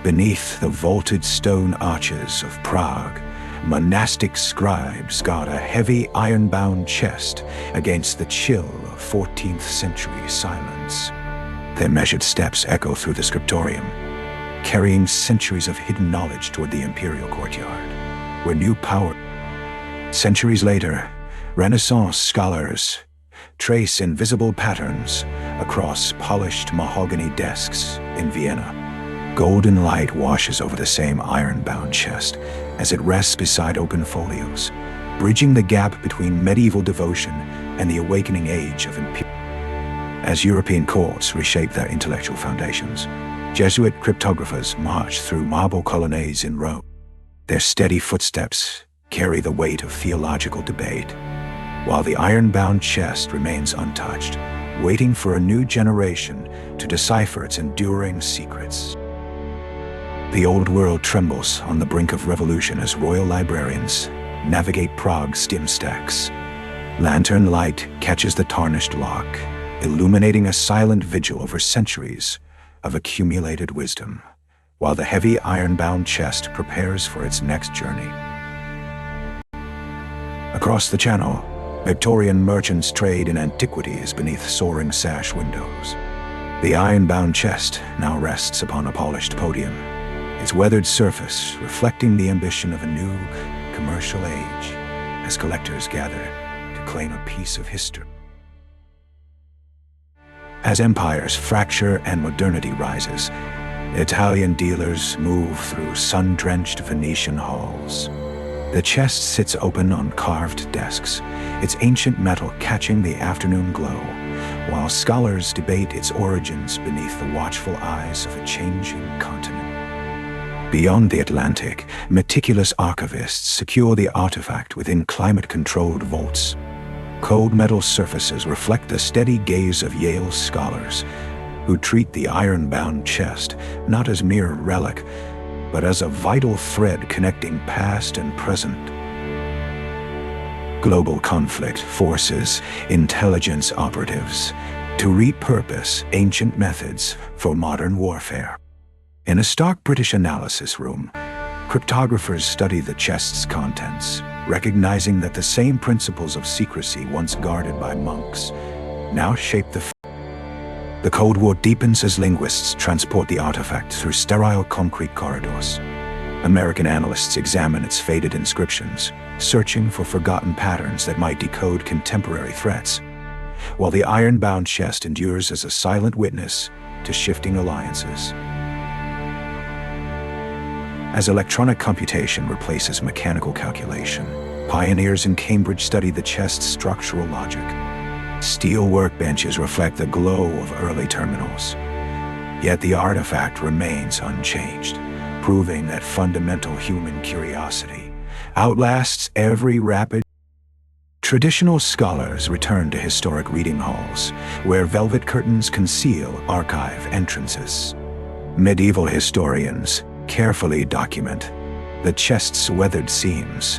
Beneath the vaulted stone arches of Prague, monastic scribes guard a heavy iron-bound chest against the chill of 14th century silence. Their measured steps echo through the scriptorium, carrying centuries of hidden knowledge toward the imperial courtyard, where new power. Centuries later, Renaissance scholars trace invisible patterns across polished mahogany desks in Vienna. Golden light washes over the same iron-bound chest as it rests beside open folios, bridging the gap between medieval devotion and the awakening age of imperial. As European courts reshape their intellectual foundations, Jesuit cryptographers march through marble colonnades in Rome. Their steady footsteps carry the weight of theological debate, while the iron-bound chest remains untouched, waiting for a new generation to decipher its enduring secrets. The old world trembles on the brink of revolution as royal librarians navigate Prague's stim stacks. Lantern light catches the tarnished lock, illuminating a silent vigil over centuries of accumulated wisdom, while the heavy iron-bound chest prepares for its next journey. Across the channel, Victorian merchants trade in antiquities beneath soaring sash windows. The iron-bound chest now rests upon a polished podium, its weathered surface reflecting the ambition of a new commercial age as collectors gather to claim a piece of history. As empires fracture and modernity rises, Italian dealers move through sun-drenched Venetian halls. The chest sits open on carved desks, its ancient metal catching the afternoon glow, while scholars debate its origins beneath the watchful eyes of a changing continent. Beyond the Atlantic, meticulous archivists secure the artifact within climate-controlled vaults. Cold metal surfaces reflect the steady gaze of Yale scholars, who treat the iron-bound chest not as mere relic, but as a vital thread connecting past and present. Global conflict forces intelligence operatives to repurpose ancient methods for modern warfare. In a stark British analysis room, cryptographers study the chest's contents, recognizing that the same principles of secrecy once guarded by monks now shape the Cold War deepens as linguists transport the artifact through sterile concrete corridors. American analysts examine its faded inscriptions, searching for forgotten patterns that might decode contemporary threats, while the iron-bound chest endures as a silent witness to shifting alliances. As electronic computation replaces mechanical calculation, pioneers in Cambridge study the chest's structural logic. Steel workbenches reflect the glow of early terminals, yet the artifact remains unchanged, proving that fundamental human curiosity outlasts every rapid. Traditional scholars return to historic reading halls, where velvet curtains conceal archive entrances. Medieval historians carefully document the chest's weathered seams,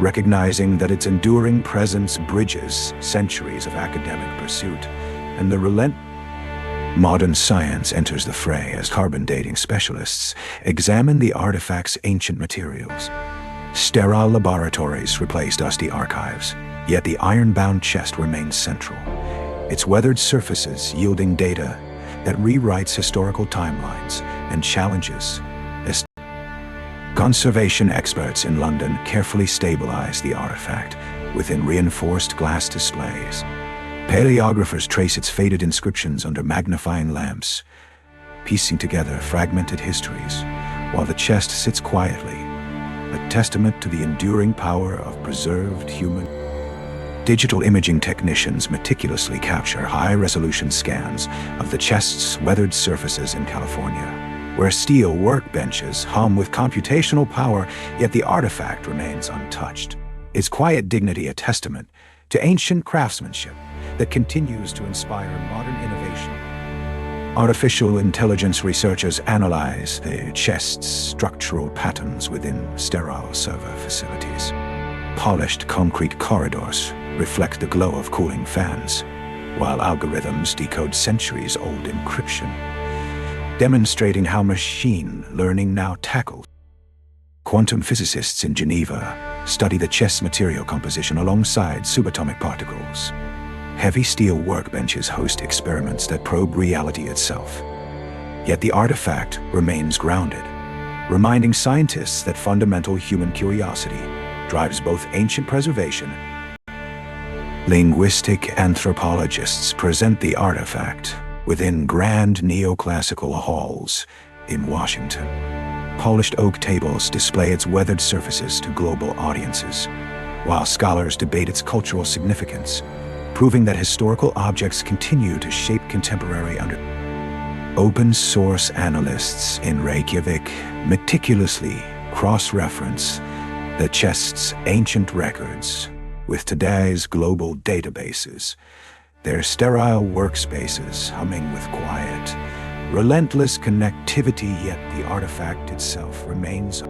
recognizing that its enduring presence bridges centuries of academic pursuit and the Modern science enters the fray as carbon dating specialists examine the artifact's ancient materials. Sterile laboratories replace dusty archives, yet the iron-bound chest remains central, its weathered surfaces yielding data that rewrites historical timelines and challenges. Conservation experts in London carefully stabilize the artifact within reinforced glass displays. Paleographers trace its faded inscriptions under magnifying lamps, piecing together fragmented histories, while the chest sits quietly, a testament to the enduring power of preserved human. Digital imaging technicians meticulously capture high-resolution scans of the chest's weathered surfaces in California, where steel workbenches hum with computational power, yet the artifact remains untouched. Its quiet dignity a testament to ancient craftsmanship that continues to inspire modern innovation. Artificial intelligence researchers analyze the chest's structural patterns within sterile server facilities. Polished concrete corridors reflect the glow of cooling fans, while algorithms decode centuries-old encryption. demonstrating how machine learning now tackles. Quantum physicists in Geneva study the chest's material composition alongside subatomic particles. Heavy steel workbenches host experiments that probe reality itself. Yet the artifact remains grounded, reminding scientists that fundamental human curiosity drives both ancient preservation. Linguistic anthropologists present the artifact within grand neoclassical halls in Washington. Polished oak tables display its weathered surfaces to global audiences, while scholars debate its cultural significance, proving that historical objects continue to shape contemporary Open-source analysts in Reykjavik meticulously cross-reference the chest's ancient records with today's global databases, their sterile workspaces humming with quiet, relentless connectivity, yet the artifact itself remains.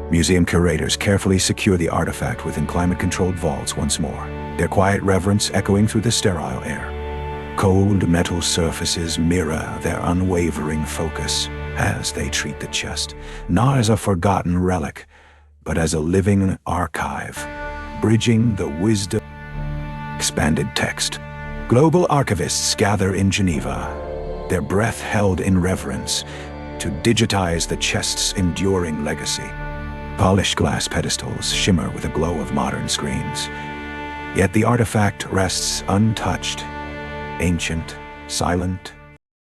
Museum curators carefully secure the artifact within climate-controlled vaults once more, their quiet reverence echoing through the sterile air. Cold metal surfaces mirror their unwavering focus as they treat the chest, not as a forgotten relic, but as a living archive, bridging the wisdom. Expanded text. Global archivists gather in Geneva, their breath held in reverence, to digitize the chest's enduring legacy. Polished glass pedestals shimmer with a glow of modern screens. Yet the artifact rests untouched, ancient, silent,